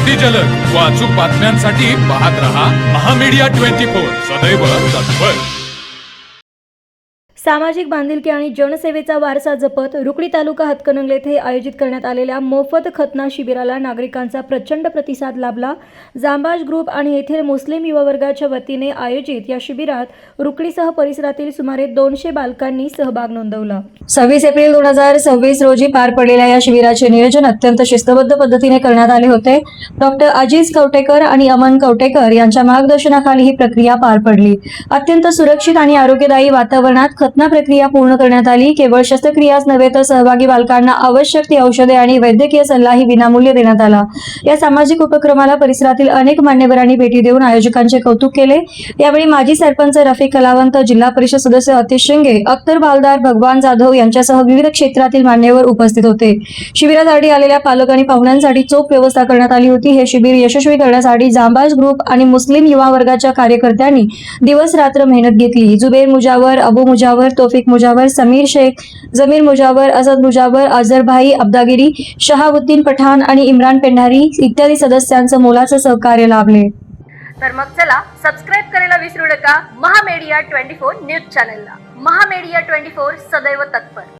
अति जलद व अचूक बातम्यांसाठी पाहत रहा महामीडिया 24 सदैव तत्पर। सामाजिक बांधिलकी आणि जनसेवेचा वारसा जपत रुकडी तालुका हातकणंगले येथे आयोजित करण्यात आलेल्या मोफत खतना शिबिराला नागरिकांचा प्रचंड प्रतिसाद लाभला। जांबाज ग्रुप आणि येथील मुस्लिम युवा वर्गाच्या वतीने आयोजित या शिबिरात रुकडीसह परिसरातील सुमारे 200 बालकांनी सहभाग नोंदवला। 26 एप्रिल 2026 रोजी पार पडलेल्या या शिबिराचे नियोजन अत्यंत शिस्तबद्ध पद्धतीने करण्यात आले होते। डॉक्टर अजीज कवटेकर आणि अमन कवटेकर यांच्या मार्गदर्शनाखाली ही प्रक्रिया पार पडली। अत्यंत सुरक्षित आणि आरोग्यदायी वातावरणात खतना प्रक्रिया पूर्ण करण्यात आली। केवळ शस्त्रक्रियाच नव्हे तर सहभागी बालकांना आवश्यक ती औषधे आणि वैद्यकीय सल्लाही विनामूल्य देण्यात आला। या सामाजिक उपक्रमाला परिसरातील अनेक मान्यवरांनी भेटी देऊन आयोजकांचे कौतुक केले। यावेळी माजी सरपंच रफिक कलावंत, जिल्हा परिषद सदस्य अतिश शिंगे, अख्तर बालदार, भगवान जाधव यांच्यासह विविध क्षेत्रातील मान्यवर उपस्थित होते। शिबिरासाठी आलेल्या पालक आणि पाहुण्यांसाठी चोख व्यवस्था करण्यात आली होती। हे शिबिर यशस्वी करण्यासाठी जांबाज ग्रुप आणि मुस्लिम युवा वर्गाच्या कार्यकर्त्यांनी दिवस रात्र मेहनत घेतली। जुबेर मुजावर, अबू मुजावर, तौफिक मुजावर, समीर शेख, जमीर मुजावर, असद मुजावर, अजहर भाई अब्दागिरी, शहाबुद्दीन पठाण आणि इम्रान पेंढारी इत्यादी सदस्यांचं मोलाचं सहकार्य लाभले। तर मग चला सबस्क्राइब करायला विसरू नका महामीडिया 24 न्यूज चॅनलला। महामीडिया 24 सदैव तत्पर।